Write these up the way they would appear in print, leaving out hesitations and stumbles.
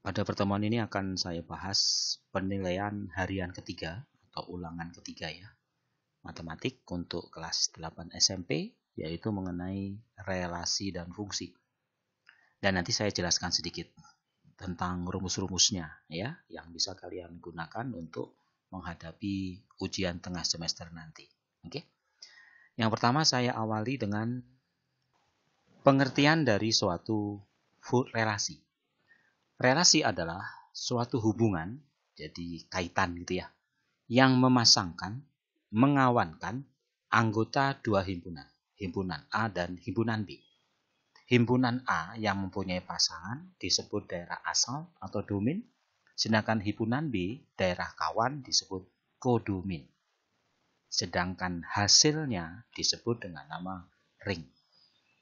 Pada pertemuan ini akan saya bahas penilaian harian ketiga atau ulangan ketiga ya, matematik untuk kelas 8 SMP, yaitu mengenai relasi dan fungsi. Dan nanti saya jelaskan sedikit tentang rumus-rumusnya ya, yang bisa kalian gunakan untuk menghadapi ujian tengah semester nanti. Oke. Yang pertama saya awali dengan pengertian dari suatu relasi. Relasi adalah suatu hubungan, jadi kaitan gitu ya, yang memasangkan, mengawankan anggota dua himpunan, himpunan A dan himpunan B. Himpunan A yang mempunyai pasangan disebut daerah asal atau domain, sedangkan himpunan B, daerah kawan disebut kodomain. Sedangkan hasilnya disebut dengan nama ring.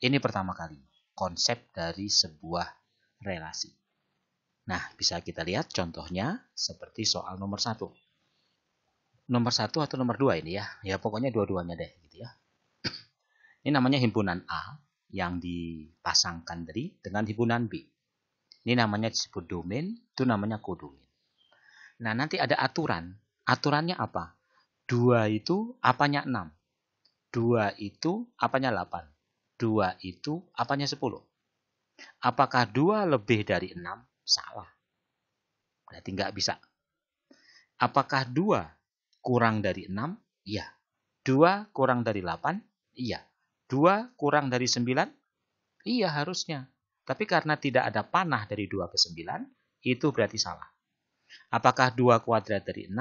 Ini pertama kali konsep dari sebuah relasi. Nah, bisa kita lihat contohnya seperti soal nomor 1. Nomor 1 atau nomor 2 ini ya. Ya pokoknya dua-duanya deh gitu ya. Ini namanya himpunan A yang dipasangkan tadi dengan himpunan B. Ini namanya disebut domain, itu namanya kodomain. Nah, nanti ada aturan. Aturannya apa? 2 itu apanya 6? 2 itu apanya 8? 2 itu apanya 10? Apakah 2 lebih dari 6? Salah. Berarti nggak bisa. Apakah 2 kurang dari 6? Iya. 2 kurang dari 8? Iya. 2 kurang dari 9? Iya harusnya. Tapi karena tidak ada panah dari 2 ke 9, itu berarti salah. Apakah 2 kuadrat dari 6?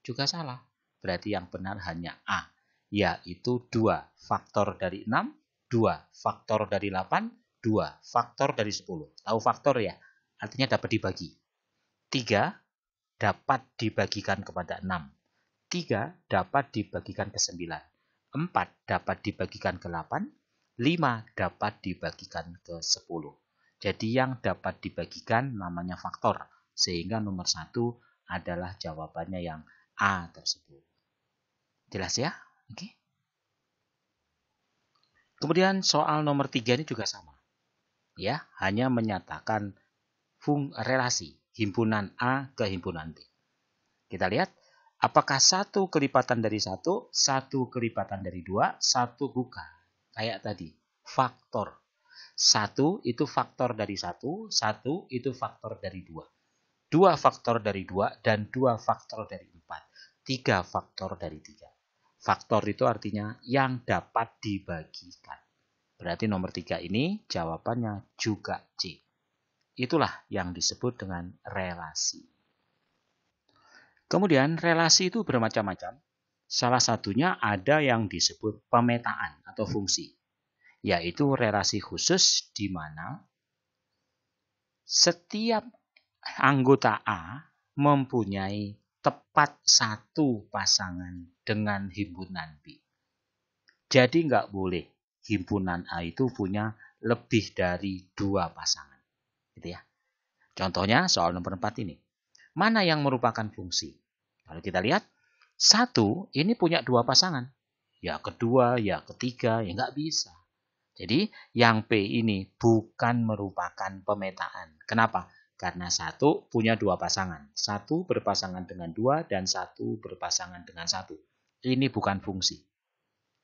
Juga salah. Berarti yang benar hanya A, yaitu 2 faktor dari 6, 2 faktor dari 8, 2 faktor dari 10. Tahu faktor ya? Artinya dapat dibagi. 3 dapat dibagikan kepada 6. 3 dapat dibagikan ke 9. 4 dapat dibagikan ke 8. 5 dapat dibagikan ke 10. Jadi yang dapat dibagikan namanya faktor. Sehingga nomor 1 adalah jawabannya yang A tersebut. Jelas ya? Oke. Kemudian soal nomor 3 ini juga sama. Ya, hanya menyatakan relasi himpunan A ke himpunan B. Kita lihat, apakah 1 kelipatan dari 1, 1 kelipatan dari 2, 1 bukan. Kayak tadi, faktor. 1 itu faktor dari 1, 1 itu faktor dari 2. 2 faktor dari 2 dan 2 faktor dari 4. 3 faktor dari 3. Faktor itu artinya yang dapat dibagikan. Berarti nomor 3 ini jawabannya juga C. Itulah yang disebut dengan relasi. Kemudian relasi itu bermacam-macam. Salah satunya ada yang disebut pemetaan atau fungsi, yaitu relasi khusus di mana setiap anggota A mempunyai tepat satu pasangan dengan himpunan B. Jadi nggak boleh himpunan A itu punya lebih dari 2 pasangan. Gitu ya. Contohnya soal nomor 4 ini. Mana yang merupakan fungsi? Kalau kita lihat, 1 ini punya 2 pasangan. Ya kedua, ya ketiga, ya nggak bisa. Jadi yang P ini bukan merupakan pemetaan. Kenapa? Karena 1 punya 2 pasangan. 1 berpasangan dengan 2 dan 1 berpasangan dengan 1. Ini bukan fungsi.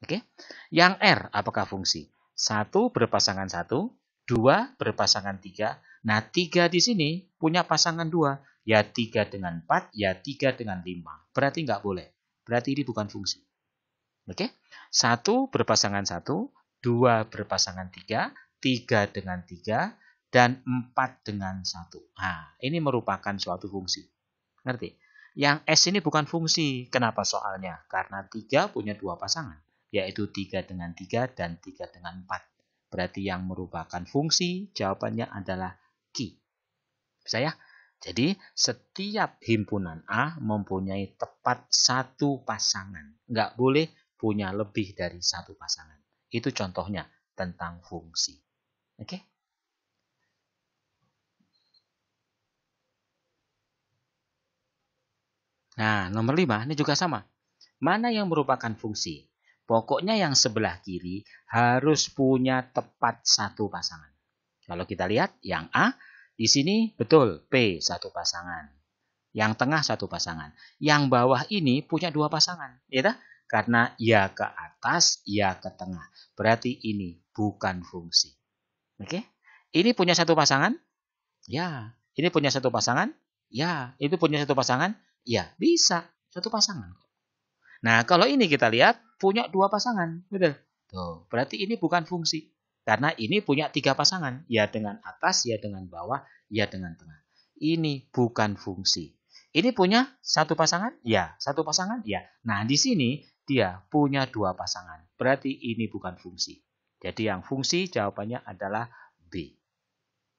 Oke? Yang R apakah fungsi? 1 berpasangan 1, 2 berpasangan 3. Nah 3 di sini punya pasangan 2. Ya 3 dengan 4, ya 3 dengan 5. Berarti nggak boleh. Berarti ini bukan fungsi. Oke? 1 berpasangan 1, 2 berpasangan 3, 3 dengan 3, dan 4 dengan 1. Nah, ini merupakan suatu fungsi. Ngerti? Yang S ini bukan fungsi. Kenapa soalnya? Karena 3 punya 2 pasangan, yaitu 3 dengan 3 dan 3 dengan 4. Berarti yang merupakan fungsi, jawabannya adalah Q. Bisa ya? Jadi, setiap himpunan A mempunyai tepat satu pasangan. Nggak boleh punya lebih dari satu pasangan. Itu contohnya tentang fungsi. Oke? Nah, nomor 5 ini juga sama. Mana yang merupakan fungsi? Pokoknya yang sebelah kiri harus punya tepat satu pasangan. Kalau kita lihat yang A, Di sini betul P satu pasangan. Yang tengah satu pasangan. Yang bawah ini punya dua pasangan. Ya tak? Karena ya ke atas, ya ke tengah. Berarti ini bukan fungsi. Oke? Ini punya satu pasangan? Ya. Ini punya satu pasangan? Ya. Itu punya satu pasangan? Ya. Bisa. Satu pasangan. Nah, kalau ini kita lihat punya dua pasangan. Betul? Tuh, berarti ini bukan fungsi. Karena ini punya tiga pasangan. Ya dengan atas, ya dengan bawah, ya dengan tengah. Ini bukan fungsi. Ini punya satu pasangan? Ya. Satu pasangan? Ya. Nah, di sini dia punya dua pasangan. Berarti ini bukan fungsi. Jadi yang fungsi jawabannya adalah B.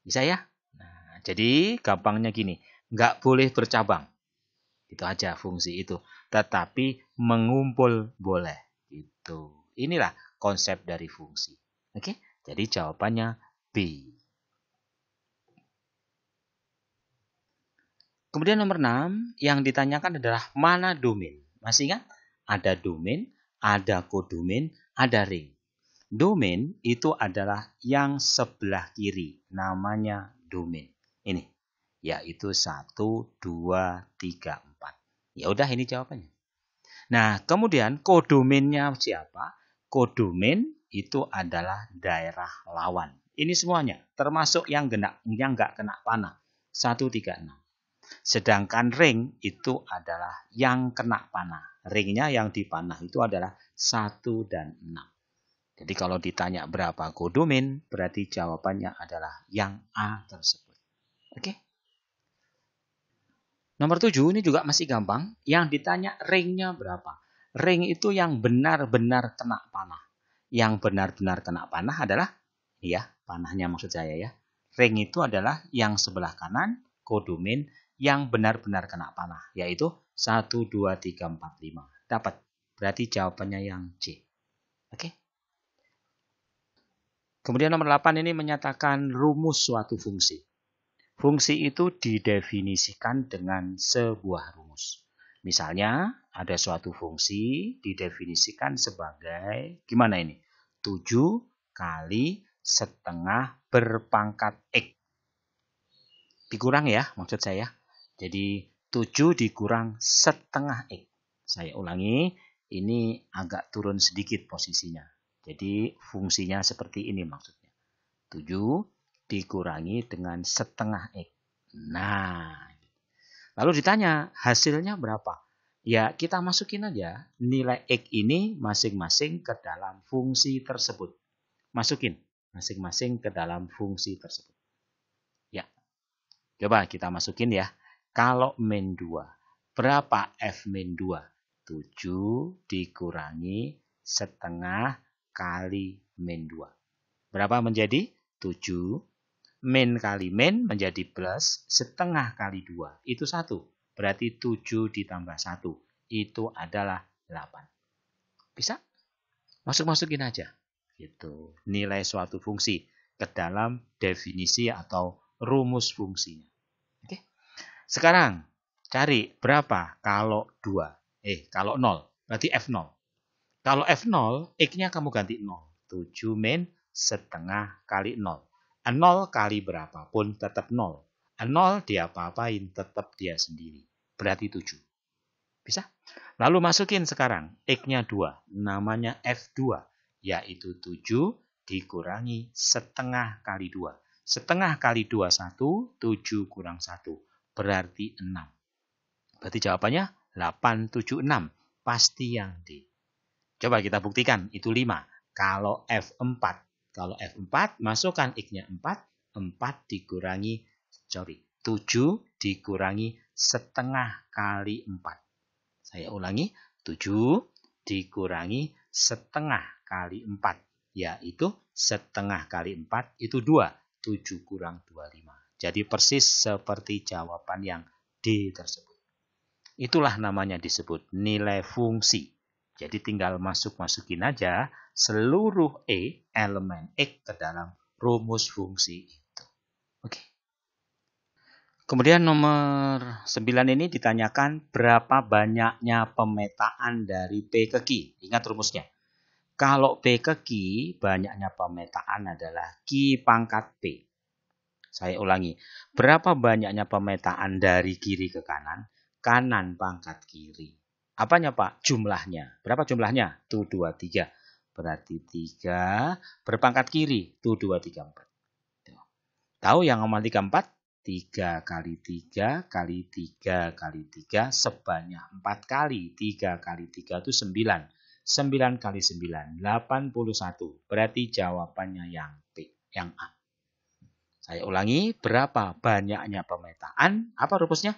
Bisa ya? Nah, jadi gampangnya gini. Nggak boleh bercabang. Itu aja fungsi itu. Tetapi mengumpul boleh. Itu. Inilah konsep dari fungsi. Oke? Jadi jawabannya B. Kemudian nomor 6 yang ditanyakan adalah mana domain? Masih ingat? Ada domain, ada kodomain, ada ring. Domain itu adalah yang sebelah kiri. Namanya domain. Ini. Yaitu 1, 2, 3, 4. Ya udah ini jawabannya. Nah, kemudian kodomainnya siapa? Kodomain itu adalah daerah lawan. Ini semuanya, termasuk yang nggak kena panah. 1, 3, 6. Sedangkan ring itu adalah yang kena panah. Ringnya yang dipanah itu adalah 1 dan 6. Jadi kalau ditanya berapa kodomain, berarti jawabannya adalah yang A tersebut. Oke? Nomor 7 ini juga masih gampang. Yang ditanya ringnya berapa. Ring itu yang benar-benar kena panah. Yang benar-benar kena panah adalah, ya, panahnya maksud saya ya. Ring itu adalah yang sebelah kanan, kodomain, yang benar-benar kena panah. Yaitu 1, 2, 3, 4, 5. Dapat. Berarti jawabannya yang C. Oke? Kemudian nomor 8 ini menyatakan rumus suatu fungsi. Fungsi itu didefinisikan dengan sebuah rumus. Misalnya, ada suatu fungsi didefinisikan sebagai, gimana ini? 7 kali setengah berpangkat X. Dikurang ya, maksud saya. Jadi, 7 dikurang setengah X. Saya ulangi, ini agak turun sedikit posisinya. Jadi, fungsinya seperti ini maksudnya. 7 dikurangi dengan setengah X. Nah, lalu ditanya hasilnya berapa? Ya kita masukin aja nilai X ini masing-masing ke dalam fungsi tersebut. Masukin masing-masing ke dalam fungsi tersebut. Ya, coba kita masukin ya. Kalau min 2, berapa F min 2? 7 dikurangi setengah kali min 2. Berapa menjadi? 7. Min kali min menjadi plus, setengah kali 2. Itu 1. Berarti 7 ditambah 1. Itu adalah 8. Bisa? Masuk-masukin aja. Gitu. Nilai suatu fungsi ke dalam definisi atau rumus fungsinya. Oke. Sekarang, cari berapa kalau 2. Kalau 0. Berarti F0. Kalau F0, X-nya kamu ganti 0. 7 min setengah kali 0. 0 kali berapapun tetap 0. 0 diapa-apain tetap dia sendiri. Berarti 7. Bisa? Lalu masukin sekarang X-nya 2. Namanya F2. Yaitu 7 dikurangi setengah kali 2. Setengah kali 2, 1. 7 kurang 1. Berarti 6. Berarti jawabannya 8, 7, 6. Pasti yang D. Coba kita buktikan. Itu 5. Kalau F4. Kalau F4, masukkan X-nya 4. 4 dikurangi, 7 dikurangi setengah kali 4. Saya ulangi, 7 dikurangi setengah kali 4. Yaitu setengah kali 4 itu 2. 7 kurang 25. Jadi persis seperti jawaban yang D tersebut. Itulah namanya disebut nilai fungsi. Jadi tinggal masukin aja seluruh elemen X ke dalam rumus fungsi itu. Oke. Kemudian nomor 9 ini ditanyakan berapa banyaknya pemetaan dari P ke Q. Ingat rumusnya. Kalau P ke Q, banyaknya pemetaan adalah Q pangkat P. Saya ulangi. Berapa banyaknya pemetaan dari kiri ke kanan? Kanan pangkat kiri. Apanya Pak? Jumlahnya. Berapa jumlahnya? Tuh 2, 3. Berarti 3 berpangkat kiri. Tuh 2, 3, 4. Tahu yang nomor 3, 4? 3 kali 3 kali 3 kali 3 sebanyak 4 kali. 3 kali 3 itu 9. 9 kali 9, 81. Berarti jawabannya yang B, yang A. Saya ulangi, berapa banyaknya pemetaan? Apa rumusnya?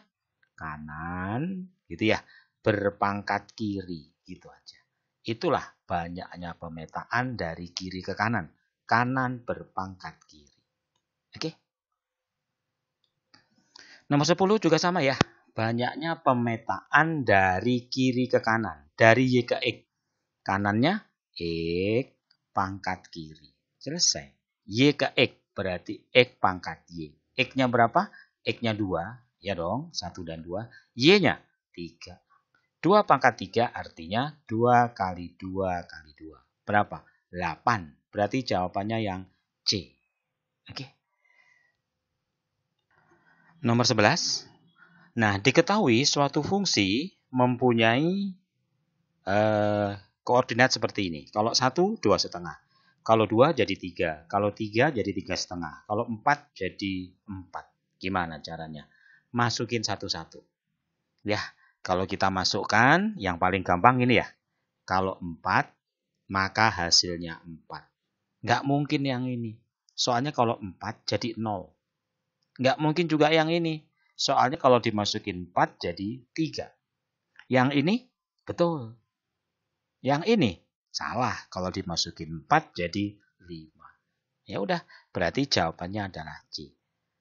Kanan, gitu ya. Berpangkat kiri, gitu aja. Itulah banyaknya pemetaan dari kiri ke kanan. Kanan berpangkat kiri. Oke. Nomor 10 juga sama ya. Banyaknya pemetaan dari kiri ke kanan. Dari Y ke X. Kanannya X pangkat kiri. Selesai. Y ke X berarti X pangkat Y. X-nya berapa? X-nya 2. Ya dong, 1 dan 2. Y-nya 3. 2 pangkat 3 artinya 2 kali 2 kali 2. Berapa? 8. Berarti jawabannya yang C. Oke. Nomor 11. Nah, diketahui suatu fungsi mempunyai koordinat seperti ini. Kalau 1, 2,5. Kalau 2 jadi 3. Kalau 3 jadi 3,5. Kalau 4 jadi 4. Gimana caranya? Masukin satu-satu. Ya, kalau kita masukkan, yang paling gampang ini ya. Kalau 4, maka hasilnya 4. Nggak mungkin yang ini. Soalnya kalau 4 jadi 0. Nggak mungkin juga yang ini. Soalnya kalau dimasukin 4 jadi 3. Yang ini betul. Yang ini salah, kalau dimasukin 4 jadi 5. Ya udah, berarti jawabannya adalah C.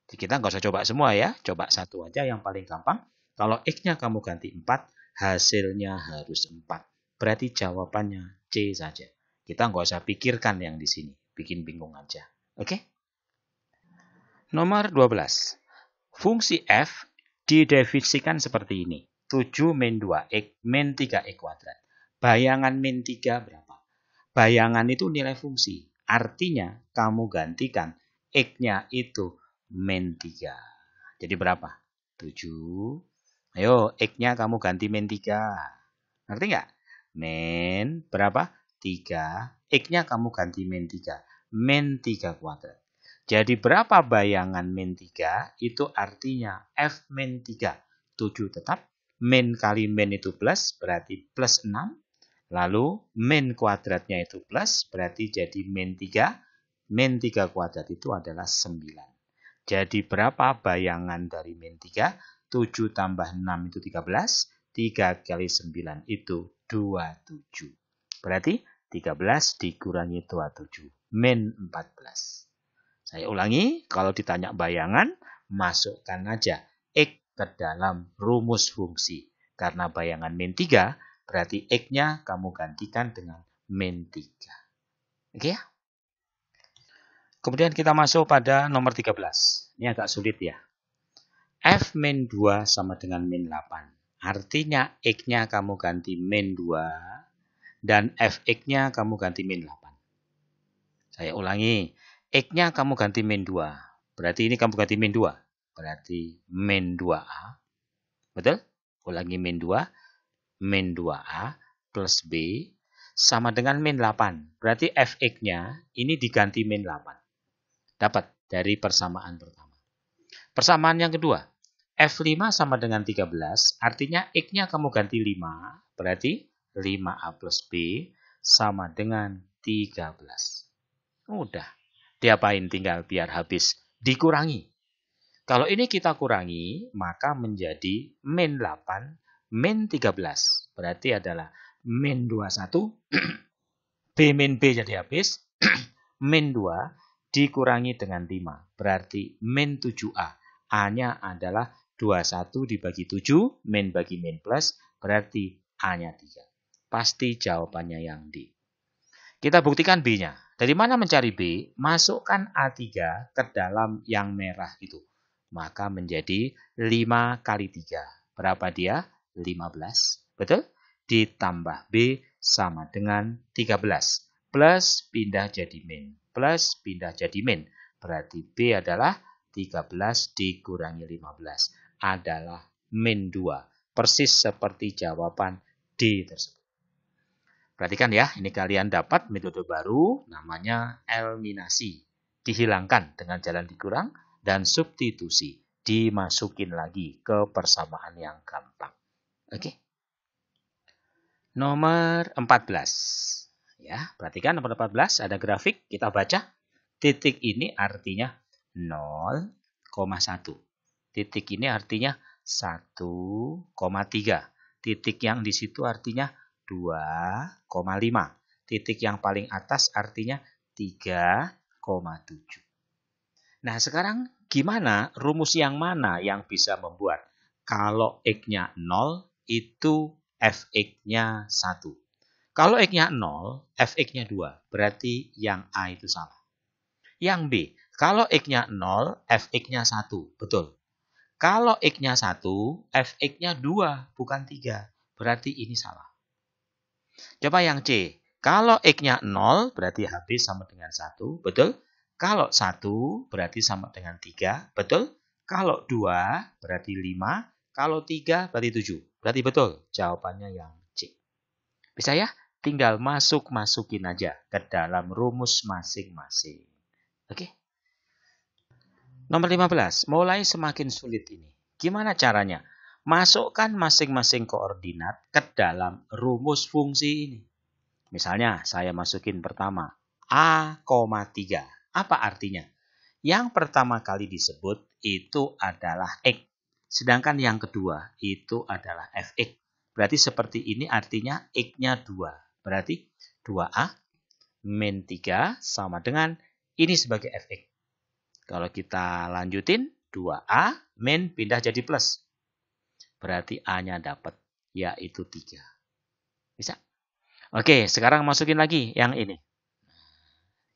Jadi kita nggak usah coba semua ya, coba satu aja yang paling gampang. Kalau X-nya kamu ganti 4, hasilnya harus 4. Berarti jawabannya C saja. Kita nggak usah pikirkan yang di sini, bikin bingung aja. Oke? Nomor 12. Fungsi F didefinisikan seperti ini. 7 min 2X min 3X kuadrat. Bayangan min 3 berapa? Bayangan itu nilai fungsi. Artinya kamu gantikan X-nya itu min 3. Jadi berapa? 7. Ayo X-nya kamu ganti min 3. Ngerti nggak? Min berapa? 3. X-nya kamu ganti min 3. Min 3 kuadrat. Jadi berapa bayangan min 3? Itu artinya F min 3. 7 tetap. Min kali min itu plus, berarti plus 6. Lalu min kuadratnya itu plus, berarti jadi min 3. Min 3 kuadrat itu adalah 9. Jadi berapa bayangan dari min 3? 7 tambah 6 itu 13. 3 kali 9 itu 27. Berarti 13 dikurangi 27. Min 14. Saya ulangi, kalau ditanya bayangan, masukkan aja X ke dalam rumus fungsi. Karena bayangan min 3, berarti X-nya kamu gantikan dengan min 3. Oke ya? Kemudian kita masuk pada nomor 13. Ini agak sulit ya. F min 2 sama dengan min 8. Artinya X-nya kamu ganti min 2 dan Fx-nya kamu ganti min 8. Saya ulangi. X-nya kamu ganti min 2. Berarti ini kamu ganti min 2. Berarti min 2A. Betul? Ulangi min 2. Min 2A plus B sama dengan min 8. Berarti Fx-nya ini diganti min 8. Dapat dari persamaan pertama. Persamaan yang kedua. F5 sama dengan 13. Artinya X-nya kamu ganti 5. Berarti 5A plus B sama dengan 13. Mudah. Diapain tinggal biar habis? Dikurangi. Kalau ini kita kurangi, maka menjadi min 8, min 13. Berarti adalah min 21, B min B jadi habis, min 2 dikurangi dengan 5. Berarti min 7A. A-nya adalah 21 dibagi 7, min bagi min plus, berarti A-nya 3. Pasti jawabannya yang D. Kita buktikan B-nya. Dari mana mencari B? Masukkan A3 ke dalam yang merah itu. Maka menjadi 5 kali 3. Berapa dia? 15. Betul? Ditambah B sama dengan 13. Plus pindah jadi min. Plus pindah jadi min. Berarti B adalah 13 dikurangi 15 adalah min 2. Persis seperti jawaban D tersebut. Perhatikan ya, ini kalian dapat metode baru namanya eliminasi. Dihilangkan dengan jalan dikurang dan substitusi. Dimasukin lagi ke persamaan yang gampang. Oke. Nomor 14. Ya, perhatikan nomor 14 ada grafik, kita baca. Titik ini artinya 0,1. Titik ini artinya 1,3. Titik yang di situ artinya 2,5. Titik yang paling atas artinya 3,7. Nah, sekarang gimana rumus yang mana yang bisa membuat kalau X-nya 0 itu Fx-nya 1. Kalau X-nya 0, Fx-nya 2. Berarti yang A itu salah. Yang B, kalau X-nya 0, Fx-nya 1. Betul. Kalau X-nya 1, Fx-nya 2, bukan 3. Berarti ini salah. Coba yang C. Kalau X-nya 0, berarti HB sama dengan 1. Betul. Kalau 1, berarti sama dengan 3. Betul. Kalau 2, berarti 5. Kalau 3, berarti 7. Berarti betul. Jawabannya yang C. Bisa ya? Tinggal masukin aja ke dalam rumus masing-masing. Oke. Nomor 15. Mulai semakin sulit ini. Gimana caranya? Masukkan masing-masing koordinat ke dalam rumus fungsi ini. Misalnya, saya masukin pertama. A,3. Apa artinya? Yang pertama kali disebut itu adalah X. Sedangkan yang kedua itu adalah Fx. Berarti seperti ini artinya X-nya 2. Berarti 2A min 3 sama dengan ini sebagai Fx. Kalau kita lanjutin, 2A min pindah jadi plus. Berarti A-nya dapat, yaitu 3. Bisa? Oke, sekarang masukin lagi yang ini.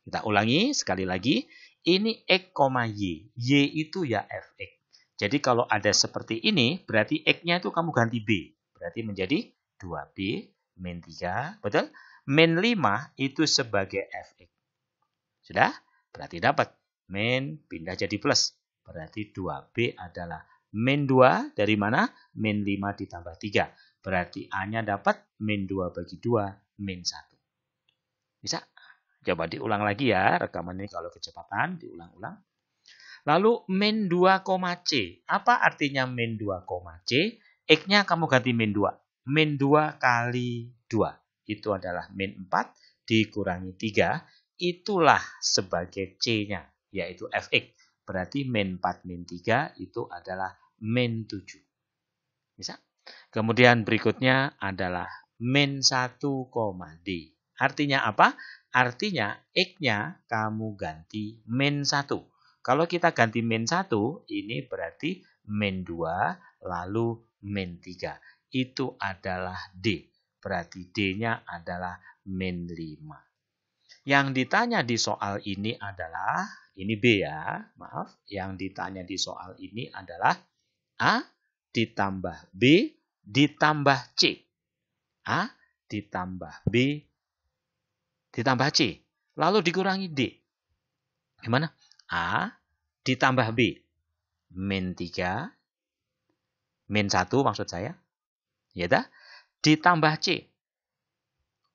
Kita ulangi sekali lagi. Ini X, Y. Y itu ya Fx. Jadi kalau ada seperti ini, berarti X-nya itu kamu ganti B. Berarti menjadi 2B min 3. Betul? Min 5 itu sebagai Fx. Sudah? Berarti dapat. Min pindah jadi plus. Berarti 2B adalah min 2 dari mana? Min 5 ditambah 3. Berarti A-nya dapat min 2 bagi 2, min 1. Bisa? Coba diulang lagi ya. Rekaman ini kalau kecepatan, diulang-ulang. Lalu min 2, C. Apa artinya min 2, C? X-nya kamu ganti min 2. Min 2 kali 2. Itu adalah min 4 dikurangi 3. Itulah sebagai C-nya, yaitu Fx. Berarti min 4 min 3 itu adalah min 7. Bisa? Kemudian berikutnya adalah min 1, D. Artinya apa? Artinya X-nya kamu ganti min 1. Kalau kita ganti min 1, ini berarti min 2 lalu min 3. Itu adalah D. Berarti D-nya adalah min 5. Yang ditanya di soal ini adalah, ini B ya, maaf. Yang ditanya di soal ini adalah A ditambah B ditambah C. A ditambah B ditambah C. Lalu dikurangi D. Gimana? A ditambah B. Min 3. Min 1 maksud saya. Ya dah. Ditambah C.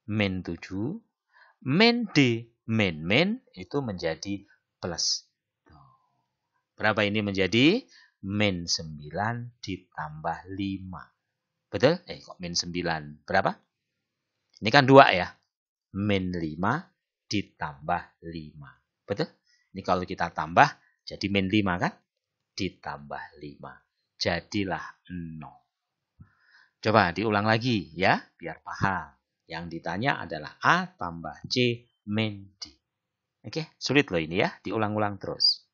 Min 7. Min D. Min itu menjadi plus. Berapa ini menjadi? Min 9 ditambah 5. Betul? Kok min 9? Berapa? Ini kan 2 ya. Min 5 ditambah 5. Betul? Ini kalau kita tambah, jadi min 5 kan? Ditambah 5. Jadilah 0. Coba diulang lagi ya, biar paham. Yang ditanya adalah A tambah C min D. Oke, sulit loh ini ya, diulang-ulang terus.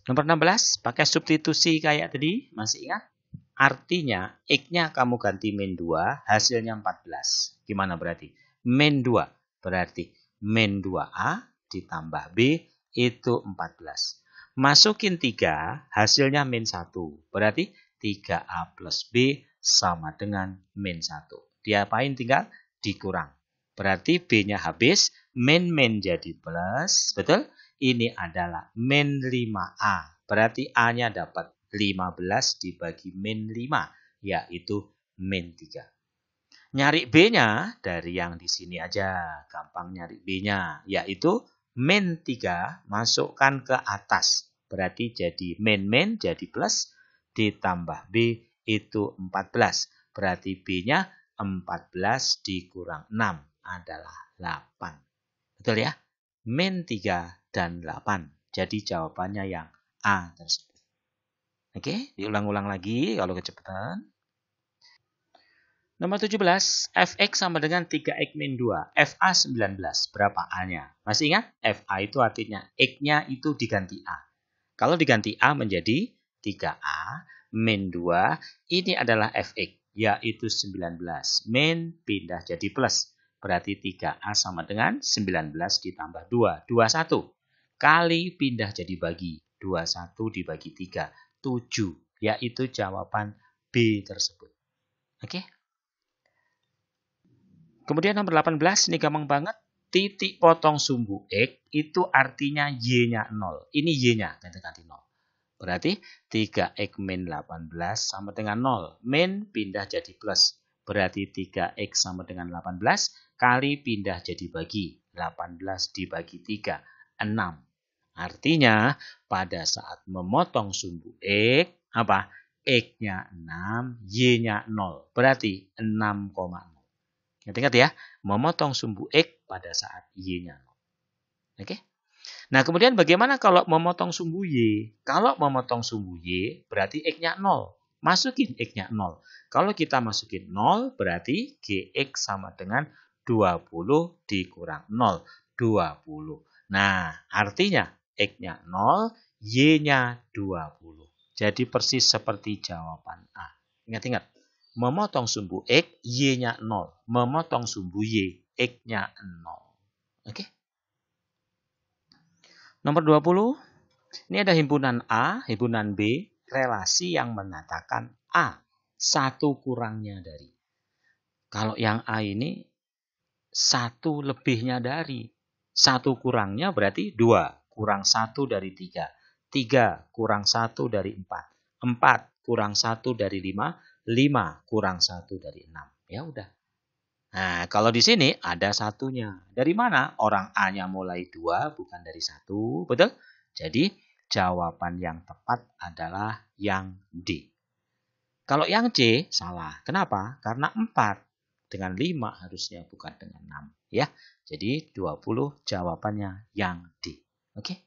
Nomor 16, pakai substitusi kayak tadi, masih ingat? Artinya, X-nya kamu ganti min 2, hasilnya 14. Gimana berarti? Min 2, berarti min 2A ditambah B itu 14. Masukin 3, hasilnya min 1. Berarti 3A plus B sama dengan min 1. Diapain tinggal? Dikurang. Berarti B-nya habis, min jadi plus. Betul? Ini adalah min 5A. Berarti A-nya dapat 15 dibagi min 5, yaitu min 3. Nyari B-nya dari yang di sini aja. Gampang nyari B-nya, yaitu min 3 masukkan ke atas. Berarti jadi min jadi plus, ditambah B itu 14. Berarti B-nya 14 dikurang 6 adalah 8. Betul ya? Min 3 dan 8. Jadi jawabannya yang A tersebut. Oke, diulang-ulang lagi kalau kecepatan. Nomor 17, fx sama dengan 3x min 2. FA 19. Berapa A-nya? Masih ingat? FA itu artinya X-nya itu diganti A. Kalau diganti A menjadi 3A min 2, ini adalah fx, yaitu 19. Min pindah jadi plus. Berarti 3A sama dengan 19 ditambah 2. 21. Kali pindah jadi bagi. 21 dibagi 3. 7. Yaitu jawaban B tersebut. Oke? Kemudian nomor 18, ini gampang banget. Titik potong sumbu X itu artinya Y-nya 0. Ini Y-nya, ganti 0. Berarti 3X min 18 sama dengan 0. Min pindah jadi plus. Berarti 3X sama dengan 18 kali pindah jadi bagi. 18 dibagi 3, 6. Artinya pada saat memotong sumbu X, apa? X-nya 6, Y-nya 0. Berarti 6,0. Ingat ya, memotong sumbu X pada saat Y-nya 0. Oke? Nah, kemudian bagaimana kalau memotong sumbu Y? Kalau memotong sumbu Y, berarti X-nya 0. Masukin X-nya 0. Kalau kita masukin 0, berarti GX sama dengan 20 dikurang 0. 20. Nah, artinya X-nya 0, Y-nya 20. Jadi persis seperti jawaban A. Ingat-ingat. Memotong sumbu X, Y-nya 0. Memotong sumbu Y, X-nya 0. Oke? Nomor 20. Ini ada himpunan A, himpunan B, relasi yang mengatakan A. 1 kurangnya dari. Kalau yang A ini 1 lebihnya dari. 1 kurangnya berarti 2. Kurang 1 dari 3. 3 kurang 1 dari 4. 4 kurang 1 dari 5. 5 kurang 1 dari 6. Ya udah. Nah, kalau di sini ada satunya. Dari mana? Orang A-nya mulai 2, bukan dari 1. Betul? Jadi, jawaban yang tepat adalah yang D. Kalau yang C, salah. Kenapa? Karena 4 dengan 5 harusnya, bukan dengan 6. Ya. Jadi, 20 jawabannya yang D. Oke?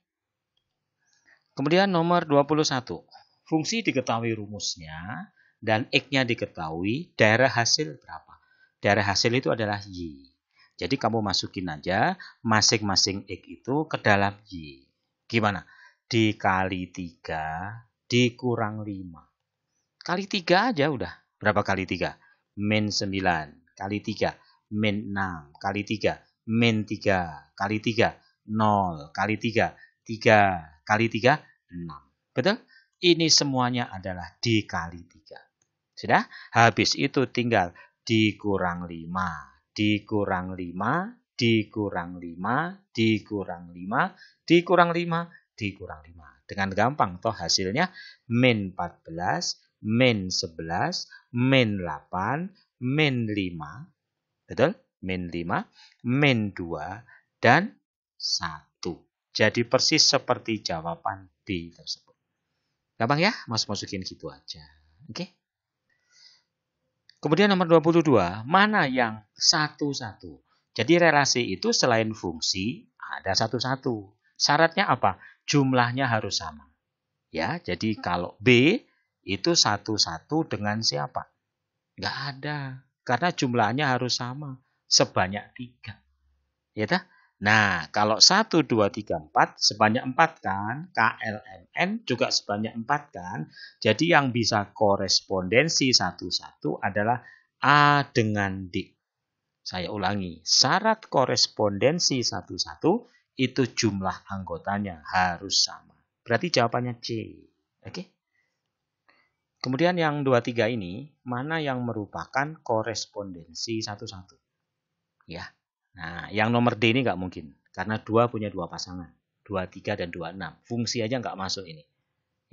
Kemudian nomor 21. Fungsi diketahui rumusnya. Dan X-nya diketahui, daerah hasil berapa? Daerah hasil itu adalah Y. Jadi kamu masukin aja masing-masing X itu ke dalam Y. Gimana? Dikali 3 dikurang 5. Kali 3 aja udah. Berapa kali 3? Min 9. Kali 3. Min 6. Kali 3. Min 3. Kali 3. 0. Kali 3. 3. Kali 3. 6. Betul? Ini semuanya adalah dikali 3. Sudah? Habis itu tinggal dikurang 5, dikurang 5, dikurang 5, dikurang 5, dikurang 5, dikurang 5. Dengan gampang toh hasilnya min 14, min 11, min 8, min 5. Betul? Min 5, min 2, dan 1. Jadi persis seperti jawaban B tersebut. Gampang ya? Masukin gitu aja. Oke? Kemudian nomor 22, mana yang satu-satu? Jadi relasi itu selain fungsi, ada satu-satu. Syaratnya apa? Jumlahnya harus sama. Ya, jadi kalau B itu satu-satu dengan siapa? Nggak ada. Karena jumlahnya harus sama. Sebanyak 3. Ya tak? Nah, kalau 1, 2, 3, 4, sebanyak 4 kan? KLMN juga sebanyak 4 kan? Jadi yang bisa korespondensi satu-satu adalah A dengan D. Saya ulangi, syarat korespondensi satu-satu itu jumlah anggotanya harus sama. Berarti jawabannya C. Oke? Kemudian yang 23 ini, mana yang merupakan korespondensi satu-satu? Ya. Nah, yang nomor D ini nggak mungkin. Karena 2 punya 2 pasangan. 23 dan 26. Fungsi aja nggak masuk ini.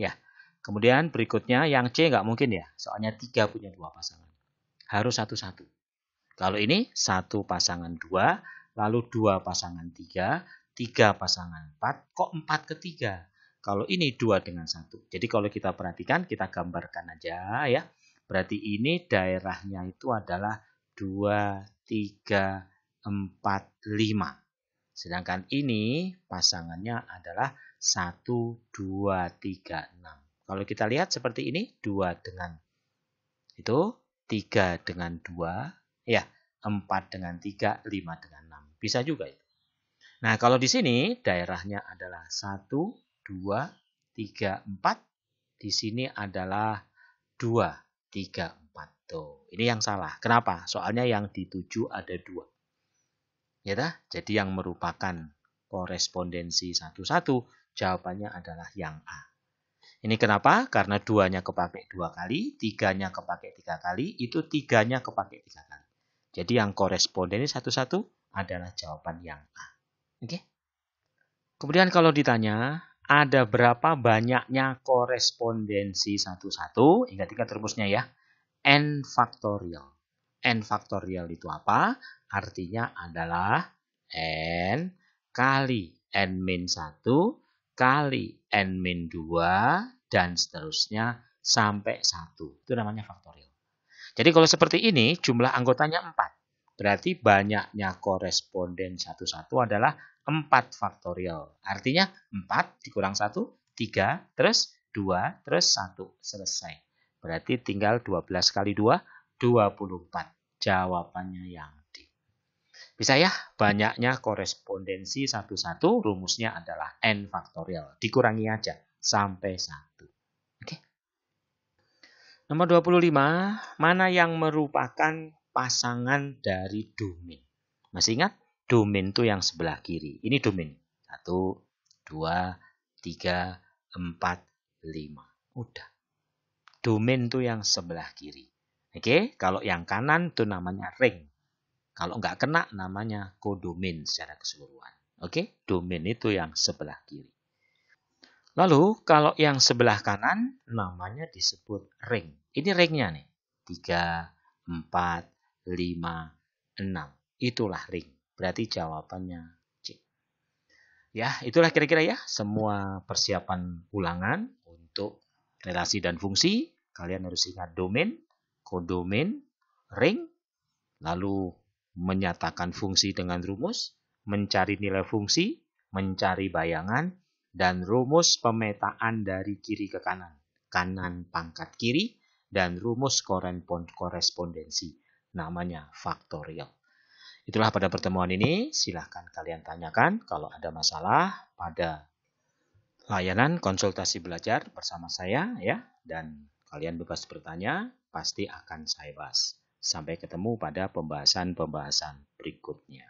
Ya. Kemudian berikutnya yang C nggak mungkin ya, soalnya 3 punya 2 pasangan. Harus satu-satu. Kalau ini 1 pasangan 2, lalu 2 pasangan 3, 3 pasangan 4, kok 4 ketiga? Kalau ini 2 dengan 1. Jadi kalau kita perhatikan, kita gambarkan aja ya. Berarti ini daerahnya itu adalah 2, 3, 4, 5. Sedangkan ini pasangannya adalah 1, 2, 3, 6. Kalau kita lihat seperti ini, 2 dengan itu, 3 dengan 2, ya, 4 dengan 3, 5 dengan 6. Bisa juga itu. Nah, kalau di sini daerahnya adalah 1, 2, 3, 4. Di sini adalah 2, 3, 4. Tuh, ini yang salah. Kenapa? Soalnya yang dituju ada 2. Ya dah? Jadi yang merupakan korespondensi 1-1, jawabannya adalah yang A. Ini kenapa? Karena 2-nya kepake 2 kali, 3-nya kepake 3 kali, itu 3-nya kepake 3 kali. Jadi yang korespondensi 1-1 adalah jawaban yang A. Oke? Kemudian kalau ditanya, ada berapa banyaknya korespondensi 1-1? Ingat-ingat rumusnya ya. N faktorial. N faktorial itu apa? Artinya adalah N kali N-1 kali N-2 dan seterusnya sampai 1. Itu namanya faktorial. Jadi kalau seperti ini jumlah anggotanya 4. Berarti banyaknya koresponden 1-1 adalah 4 faktorial. Artinya 4 dikurang 1, 3, terus 2, terus 1. Selesai. Berarti tinggal 12 kali 2, 24. Jawabannya yang D. Bisa ya, banyaknya korespondensi 1-1, rumusnya adalah N faktorial. Dikurangi aja sampai 1. Oke. Nomor 25, mana yang merupakan pasangan dari domain? Masih ingat? Domain itu yang sebelah kiri. Ini domain. 1, 2, 3, 4, 5. Udah. Domain itu yang sebelah kiri. Oke, kalau yang kanan itu namanya ring. Kalau nggak kena namanya kodomain secara keseluruhan. Oke, domain itu yang sebelah kiri. Lalu kalau yang sebelah kanan namanya disebut ring. Ini ringnya nih. 3, 4, 5, 6. Itulah ring. Berarti jawabannya C. Ya, itulah kira-kira ya semua persiapan ulangan untuk relasi dan fungsi. Kalian harus ingat domain, kodomain, ring, lalu menyatakan fungsi dengan rumus, mencari nilai fungsi, mencari bayangan, dan rumus pemetaan dari kiri ke kanan. Kanan pangkat kiri, dan rumus korespondensi. Namanya faktorial. Itulah pada pertemuan ini. Silahkan kalian tanyakan kalau ada masalah pada layanan konsultasi belajar bersama saya ya. Dan kalian bebas bertanya, pasti akan saya bahas. Sampai ketemu pada pembahasan-pembahasan berikutnya.